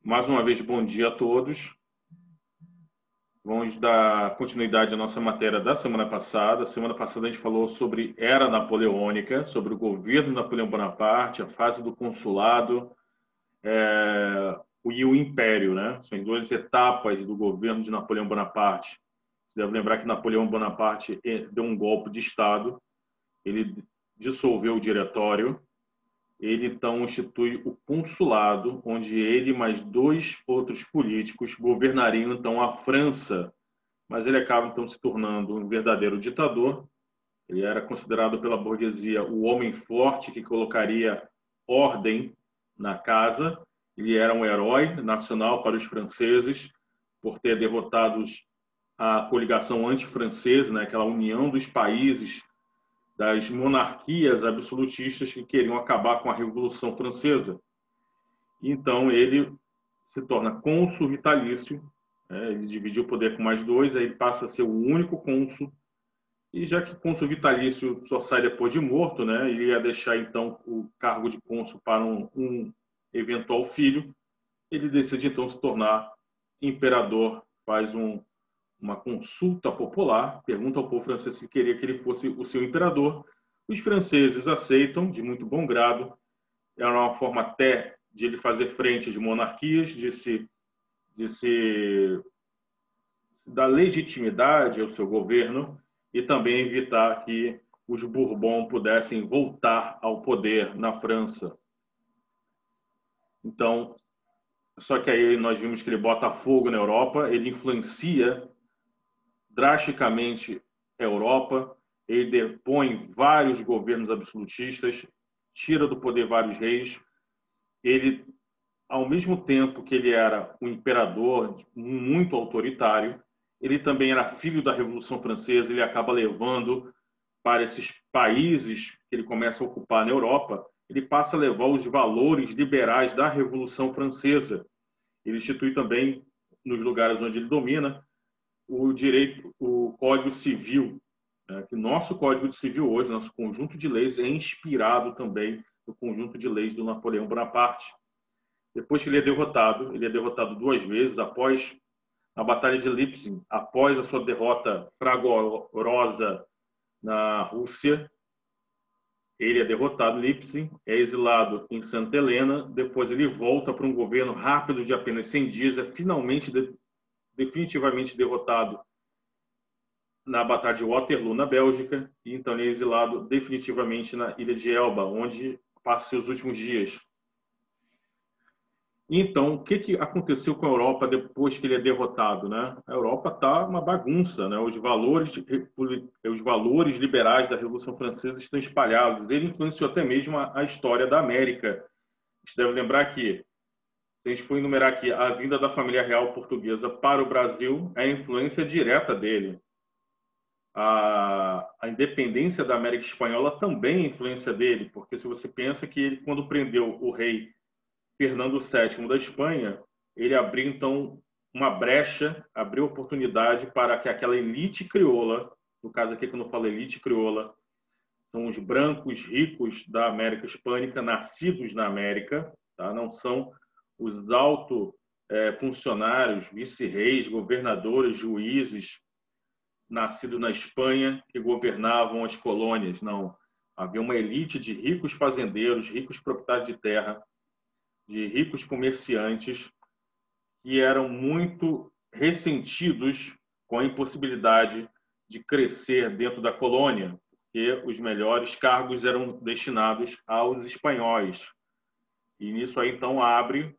Mais uma vez, bom dia a todos. Vamos dar continuidade à nossa matéria da semana passada. Semana passada a gente falou sobre era napoleônica, sobre o governo de Napoleão Bonaparte, a fase do consulado e o império, né? São as duas etapas do governo de Napoleão Bonaparte. Você deve lembrar que Napoleão Bonaparte deu um golpe de Estado, ele dissolveu o diretório. Ele então institui o consulado, onde ele mais dois outros políticos governariam então a França, mas ele acaba então se tornando um verdadeiro ditador. Ele era considerado pela burguesia o homem forte que colocaria ordem na casa. Ele era um herói nacional para os franceses por ter derrotado a coligação anti-francesa, né, aquela união dos países das monarquias absolutistas que queriam acabar com a Revolução Francesa. Então, ele se torna cônsul vitalício, ele dividiu o poder com mais dois, aí ele passa a ser o único cônsul, e já que cônsul vitalício só sai depois de morto, né, ele ia deixar, então, o cargo de cônsul para um eventual filho, ele decide, então, se tornar imperador, faz uma consulta popular, pergunta ao povo francês se queria que ele fosse o seu imperador. Os franceses aceitam de muito bom grado. Era uma forma até de ele fazer frente de monarquias, de se dar legitimidade ao seu governo e também evitar que os Bourbon pudessem voltar ao poder na França. Então, só que aí nós vimos que ele bota fogo na Europa, ele influencia drasticamente a Europa, ele depõe vários governos absolutistas, tira do poder vários reis. Ele, ao mesmo tempo que ele era um imperador muito autoritário, ele também era filho da Revolução Francesa, ele acaba levando para esses países que ele começa a ocupar na Europa, ele passa a levar os valores liberais da Revolução Francesa. Ele institui também, nos lugares onde ele domina, o direito, o Código Civil, né? Que nosso Código Civil hoje, nosso conjunto de leis, é inspirado também no conjunto de leis do Napoleão Bonaparte. Depois que ele é derrotado duas vezes, após a Batalha de Leipzig, após a sua derrota fragorosa na Rússia, ele é derrotado em Leipzig, é exilado em Santa Helena, depois ele volta para um governo rápido de apenas 100 dias, é finalmente definitivamente derrotado na Batalha de Waterloo, na Bélgica, e então ele é exilado definitivamente na ilha de Elba, onde passa seus últimos dias. Então, o que aconteceu com a Europa depois que ele é derrotado, né? A Europa está uma bagunça, né? Os valores liberais da Revolução Francesa estão espalhados. Ele influenciou até mesmo a história da América. Você deve lembrar que, se a gente for enumerar aqui a vinda da família real portuguesa para o Brasil, é a influência direta dele. A independência da América Espanhola também é influência dele, porque se você pensa que ele, quando prendeu o rei Fernando VII da Espanha, ele abriu então uma brecha, abriu oportunidade para que aquela elite crioula, no caso aqui quando eu falo elite crioula, são os brancos ricos da América Hispânica, nascidos na América, tá? Não são os altos funcionários, vice-reis, governadores, juízes, nascidos na Espanha, que governavam as colônias, não. Havia uma elite de ricos fazendeiros, ricos proprietários de terra, de ricos comerciantes, que eram muito ressentidos com a impossibilidade de crescer dentro da colônia, porque os melhores cargos eram destinados aos espanhóis. E nisso aí, então, abre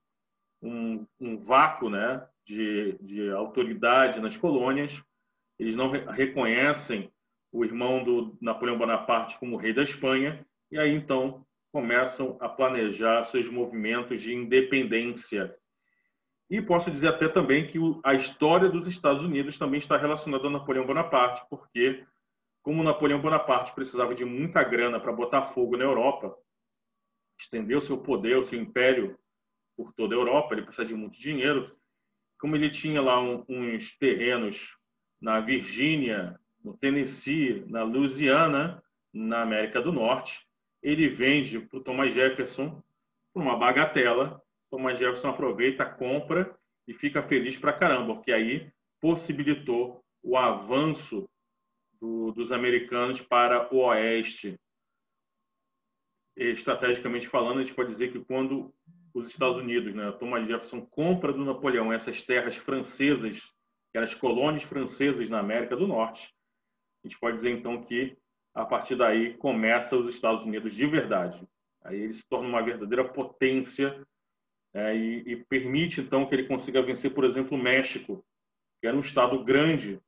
um vácuo, né, de autoridade nas colônias. Eles não reconhecem o irmão do Napoleão Bonaparte como rei da Espanha, e aí, então, começam a planejar seus movimentos de independência. E posso dizer até também que a história dos Estados Unidos também está relacionada a Napoleão Bonaparte, porque, como Napoleão Bonaparte precisava de muita grana para botar fogo na Europa, estender o seu poder, o seu império por toda a Europa, ele precisava de muito dinheiro. Como ele tinha lá uns terrenos na Virgínia, no Tennessee, na Louisiana, na América do Norte, ele vende para o Thomas Jefferson por uma bagatela Thomas Jefferson aproveita, compra e fica feliz pra caramba, porque aí possibilitou o avanço dos americanos para o oeste. Estrategicamente falando, a gente pode dizer que quando os Estados Unidos, né, Thomas Jefferson compra do Napoleão essas terras francesas, que eram as colônias francesas na América do Norte, a gente pode dizer então que a partir daí começa os Estados Unidos de verdade. Aí ele se torna uma verdadeira potência, e permite então que ele consiga vencer, por exemplo, o México, que era um estado grande,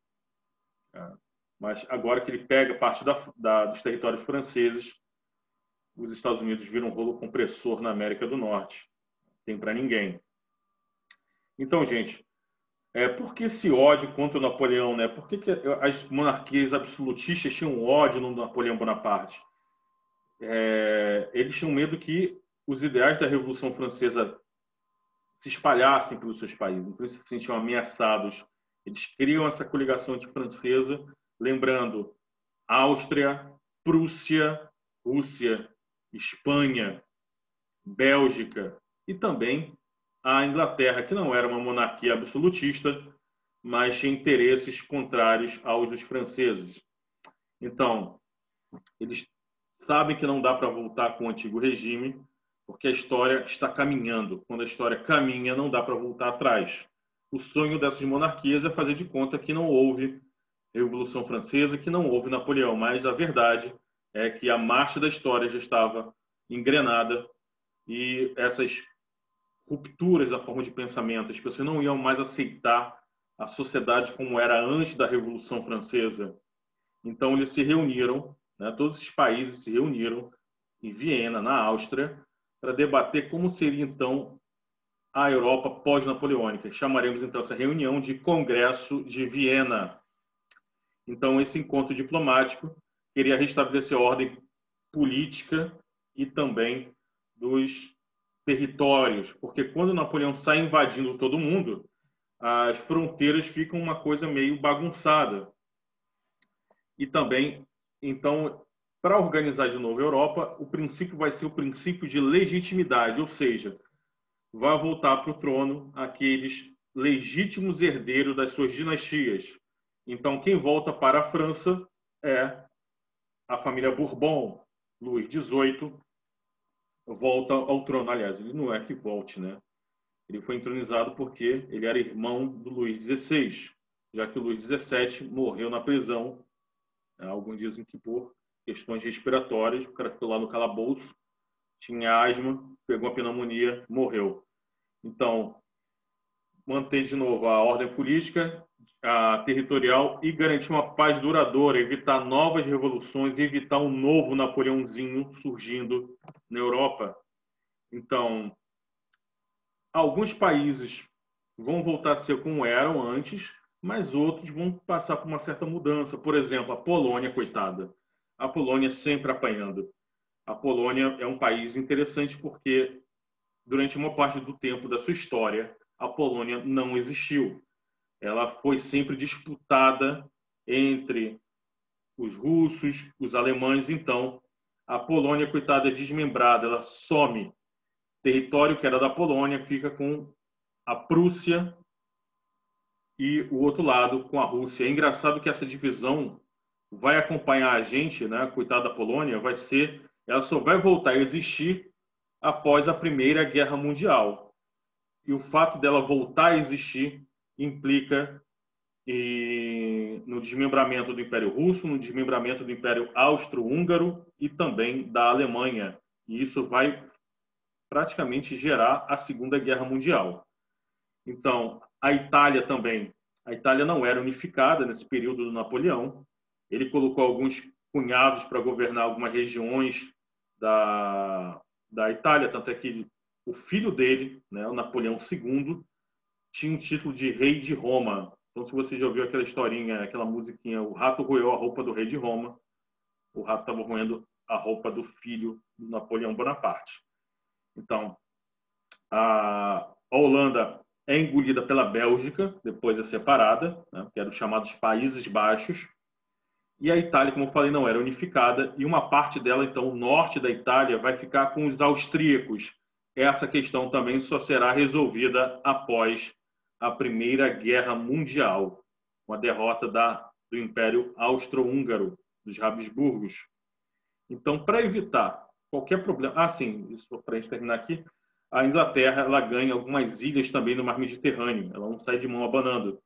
mas agora que ele pega parte dos territórios franceses, os Estados Unidos viram um rolo compressor na América do Norte. Não tem para ninguém. Então, gente, por que esse ódio contra o Napoleão, né? Por que as monarquias absolutistas tinham ódio no Napoleão Bonaparte? Eles tinham medo que os ideais da Revolução Francesa se espalhassem pelos seus países, então eles se sentiam ameaçados. Eles criam essa coligação antifrancesa, lembrando Áustria, Prússia, Rússia, Espanha, Bélgica e também a Inglaterra, que não era uma monarquia absolutista, mas tinha interesses contrários aos dos franceses. Então, eles sabem que não dá para voltar com o antigo regime, porque a história está caminhando. Quando a história caminha, não dá para voltar atrás. O sonho dessas monarquias é fazer de conta que não houve Revolução Francesa, que não houve Napoleão, mas a verdade é que a marcha da história já estava engrenada e essas rupturas da forma de pensamento, as pessoas não iam mais aceitar a sociedade como era antes da Revolução Francesa. Então eles se reuniram, né, todos esses países se reuniram em Viena, na Áustria, para debater como seria então a Europa pós-napoleônica. Chamaremos então essa reunião de Congresso de Viena. Então esse encontro diplomático queria restabelecer a ordem política e também dos territórios, porque quando Napoleão sai invadindo todo mundo, as fronteiras ficam uma coisa meio bagunçada. E também, então, para organizar de novo a Europa, o princípio vai ser o princípio de legitimidade, ou seja, vai voltar para o trono aqueles legítimos herdeiros das suas dinastias. Então, quem volta para a França é a família Bourbon. Luís XVIII volta ao trono. Aliás, ele não é que volte, né? Ele foi entronizado porque ele era irmão do Luís XVI, já que o Luís XVII morreu na prisão, alguns dizem que por questões respiratórias, o cara ficou lá no calabouço, tinha asma, pegou a pneumonia, morreu. Então, manter de novo a ordem política, a territorial e garantir uma paz duradoura, evitar novas revoluções e evitar um novo Napoleãozinho surgindo na Europa. Então, alguns países vão voltar a ser como eram antes, mas outros vão passar por uma certa mudança. Por exemplo, a Polônia, coitada. A Polônia sempre apanhando. A Polônia é um país interessante porque, durante uma parte do tempo da sua história, a Polônia não existiu. Ela foi sempre disputada entre os russos, os alemães. Então, a Polônia, coitada, é desmembrada, ela some. Território que era da Polônia fica com a Prússia e o outro lado com a Rússia. É engraçado que essa divisão vai acompanhar a gente, né? Coitada da Polônia, ela só vai voltar a existir após a Primeira Guerra Mundial. E o fato dela voltar a existir implica no desmembramento do Império Russo, no desmembramento do Império Austro-Húngaro e também da Alemanha. E isso vai praticamente gerar a Segunda Guerra Mundial. Então, a Itália também. A Itália não era unificada nesse período do Napoleão. Ele colocou alguns cunhados para governar algumas regiões da Itália, tanto é que o filho dele, né, o Napoleão II, tinha o título de rei de Roma. Então, se você já ouviu aquela historinha, aquela musiquinha, o rato roeu a roupa do rei de Roma, o rato estava roendo a roupa do filho do Napoleão Bonaparte. Então, a Holanda é engolida pela Bélgica, depois é separada, né, que eram os chamados Países Baixos, e a Itália, como eu falei, não era unificada, e uma parte dela, então, o norte da Itália, vai ficar com os austríacos, essa questão também só será resolvida após a Primeira Guerra Mundial, com a derrota do Império Austro-Húngaro, dos Habsburgos. Então, para evitar qualquer problema... Ah, sim, isso para a gente terminar aqui. A Inglaterra ela ganha algumas ilhas também no Mar Mediterrâneo. Ela não sai de mão abanando.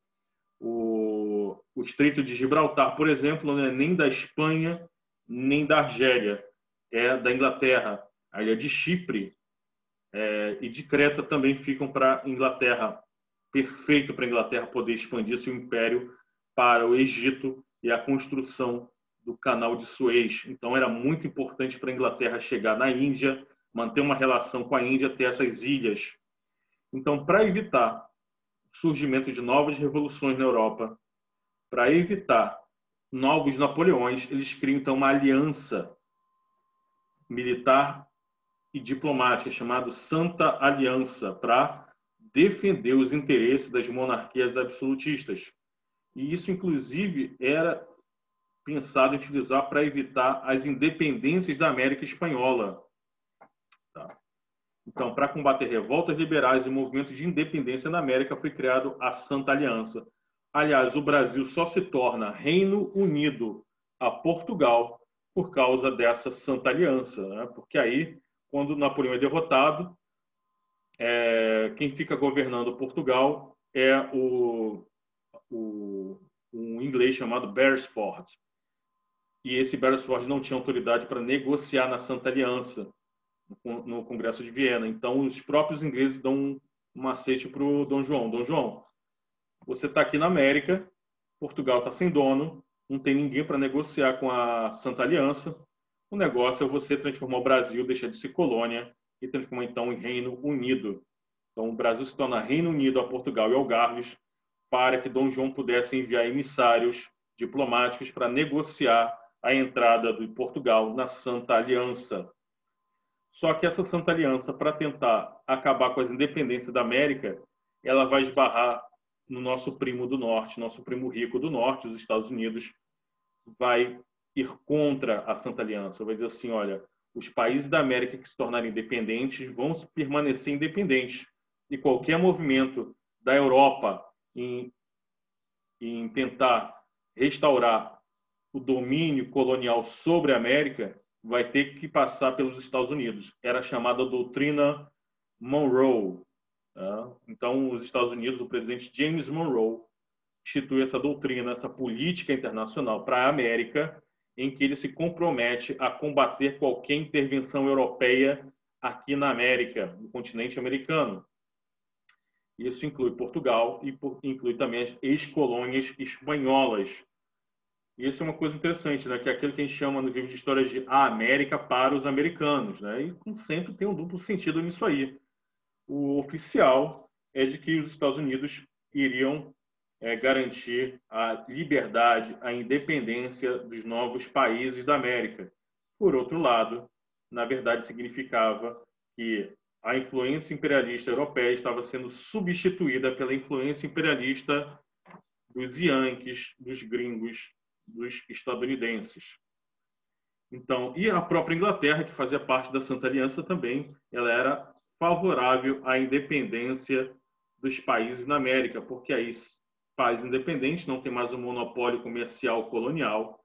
O Estreito de Gibraltar, por exemplo, não é nem da Espanha, nem da Argélia. É da Inglaterra. A ilha de Chipre e de Creta também ficam para a Inglaterra. Perfeito para a Inglaterra poder expandir seu império para o Egito e a construção do Canal de Suez. Então, era muito importante para a Inglaterra chegar na Índia, manter uma relação com a Índia, ter essas ilhas. Então, para evitar o surgimento de novas revoluções na Europa, para evitar novos Napoleões, eles criam, então, uma aliança militar e diplomática chamada Santa Aliança, para defender os interesses das monarquias absolutistas. E isso, inclusive, era pensado em utilizar para evitar as independências da América Espanhola. Tá? Então, para combater revoltas liberais e movimentos de independência na América, foi criado a Santa Aliança. Aliás, o Brasil só se torna Reino Unido a Portugal por causa dessa Santa Aliança, né? Porque aí, quando Napoleão é derrotado, quem fica governando Portugal é um inglês chamado Beresford. E esse Beresford não tinha autoridade para negociar na Santa Aliança, no Congresso de Viena. Então, os próprios ingleses dão um macete para o Dom João. Dom João, você está aqui na América, Portugal está sem dono, não tem ninguém para negociar com a Santa Aliança. O negócio é você transformar o Brasil, deixar de ser colônia e transformar, então, em Reino Unido. Então, o Brasil se torna Reino Unido a Portugal e Algarves para que Dom João pudesse enviar emissários diplomáticos para negociar a entrada de Portugal na Santa Aliança. Só que essa Santa Aliança, para tentar acabar com as independências da América, ela vai esbarrar no nosso primo do Norte, nosso primo rico do Norte, os Estados Unidos, vai ir contra a Santa Aliança. Vai dizer assim, olha, os países da América que se tornarem independentes vão permanecer independentes. E qualquer movimento da Europa em tentar restaurar o domínio colonial sobre a América vai ter que passar pelos Estados Unidos. Era chamada doutrina Monroe. Tá? Então, os Estados Unidos, o presidente James Monroe, institui essa doutrina, essa política internacional para a América, em que ele se compromete a combater qualquer intervenção europeia aqui na América, no continente americano. Isso inclui Portugal e inclui também as ex-colônias espanholas. E isso é uma coisa interessante, né? Que é aquilo que a gente chama no livro de história de a América para os americanos, né? E sempre tem um duplo sentido nisso aí. O oficial é de que os Estados Unidos iriam garantir a liberdade, a independência dos novos países da América. Por outro lado, na verdade, significava que a influência imperialista europeia estava sendo substituída pela influência imperialista dos Yankees, dos gringos, dos estadunidenses. Então, e a própria Inglaterra, que fazia parte da Santa Aliança também, ela era favorável à independência dos países na América, porque aí países independentes não tem mais um monopólio comercial colonial.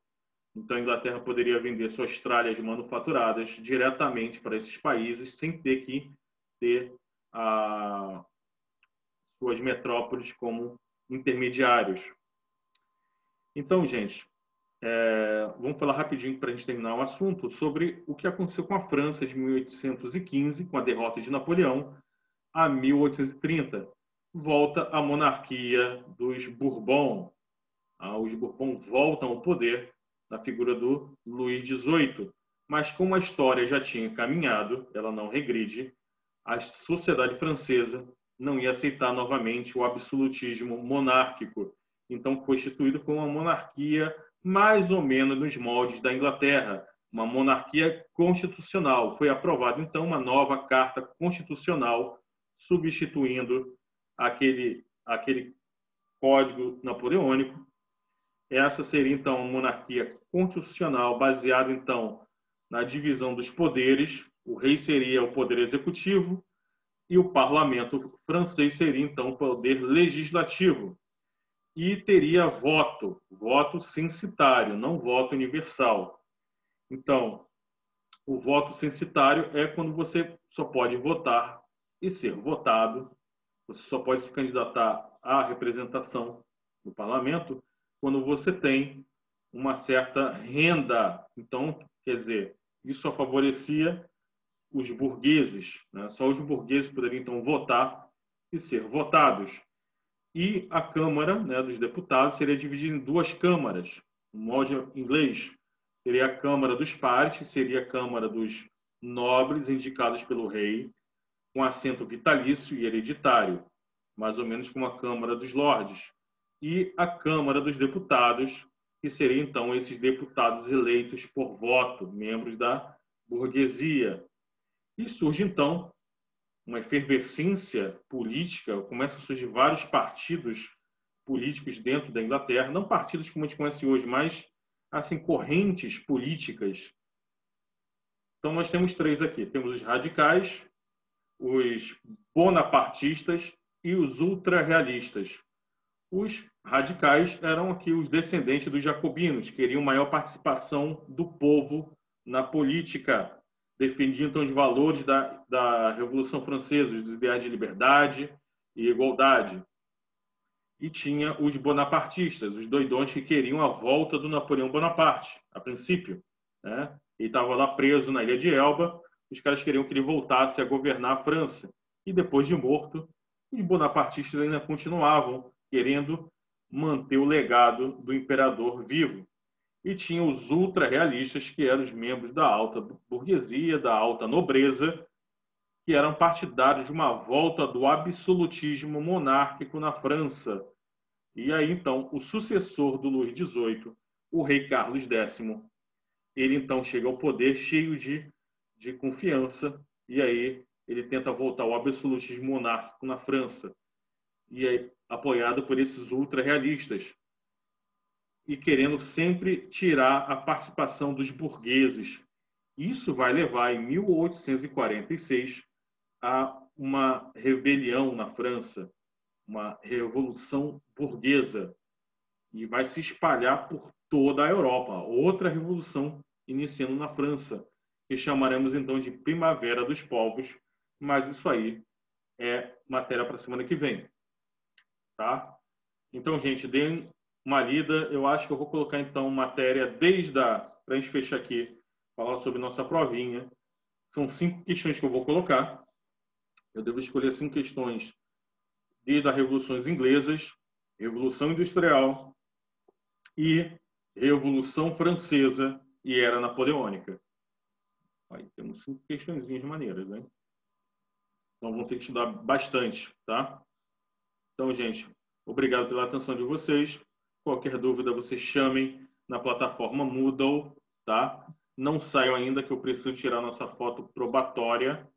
Então, a Inglaterra poderia vender suas tralhas manufaturadas diretamente para esses países, sem ter que ter suas metrópoles como intermediários. Então, gente, vamos falar rapidinho para a gente terminar o assunto sobre o que aconteceu com a França de 1815, com a derrota de Napoleão, a 1830. Volta a monarquia dos Bourbon. Os Bourbon voltam ao poder na figura do Luís XVIII. Mas como a história já tinha caminhado, ela não regride, a sociedade francesa não ia aceitar novamente o absolutismo monárquico. Então, o que foi instituído foi uma monarquia mais ou menos nos moldes da Inglaterra, uma monarquia constitucional. Foi aprovada, então, uma nova carta constitucional substituindo aquele código napoleônico. Essa seria, então, uma monarquia constitucional baseada, então, na divisão dos poderes. O rei seria o poder executivo, e o parlamento francês seria, então, o poder legislativo. E teria voto censitário, não voto universal. Então, o voto censitário é quando você só pode votar e ser votado, você só pode se candidatar à representação no parlamento quando você tem uma certa renda. Então, quer dizer, isso só favorecia os burgueses, né? Só os burgueses poderiam, então, votar e ser votados. E a Câmara, né, dos Deputados seria dividida em duas câmaras. No modo inglês, seria a Câmara dos Pares, seria a Câmara dos Nobres, indicados pelo rei, com assento vitalício e hereditário, mais ou menos como a Câmara dos Lordes. E a Câmara dos Deputados, que seria, então, esses deputados eleitos por voto, membros da burguesia. E surge, então, uma efervescência política, começam a surgir vários partidos políticos dentro da Inglaterra, não partidos como a gente conhece hoje, mas assim correntes políticas. Então nós temos três aqui, temos os radicais, os bonapartistas e os ultrarrealistas. Os radicais eram aqui os descendentes dos jacobinos, queriam maior participação do povo na política, defendiam então os valores da Revolução Francesa, os ideais de liberdade e igualdade. E tinha os bonapartistas, os doidões que queriam a volta do Napoleão Bonaparte, a princípio, né? Ele estava lá preso na ilha de Elba, os caras queriam que ele voltasse a governar a França. E depois de morto, os bonapartistas ainda continuavam querendo manter o legado do imperador vivo. E tinha os ultra-realistas, que eram os membros da alta burguesia, da alta nobreza, que eram partidários de uma volta do absolutismo monárquico na França. E aí, então, o sucessor do Luís XVIII, o rei Carlos X, ele então chega ao poder cheio de confiança, e aí ele tenta voltar ao absolutismo monárquico na França, e aí apoiado por esses ultra-realistas, e querendo sempre tirar a participação dos burgueses. Isso vai levar, em 1846, a uma rebelião na França, uma revolução burguesa, e vai se espalhar por toda a Europa. Outra revolução iniciando na França, que chamaremos então de Primavera dos Povos, mas isso aí é matéria para a semana que vem. Tá? Então, gente, deem uma lida. Eu acho que eu vou colocar, então, matéria desde para a gente fechar aqui, falar sobre nossa provinha. São 5 questões que eu vou colocar. Eu devo escolher 5 questões desde as revoluções inglesas, Revolução Industrial e Revolução Francesa e Era Napoleônica. Aí temos 5 questõezinhas maneiras, né? Então, vamos ter que estudar bastante, tá? Então, gente, obrigado pela atenção de vocês. Qualquer dúvida, vocês chamem na plataforma Moodle, tá? Não saiam ainda, que eu preciso tirar nossa foto probatória.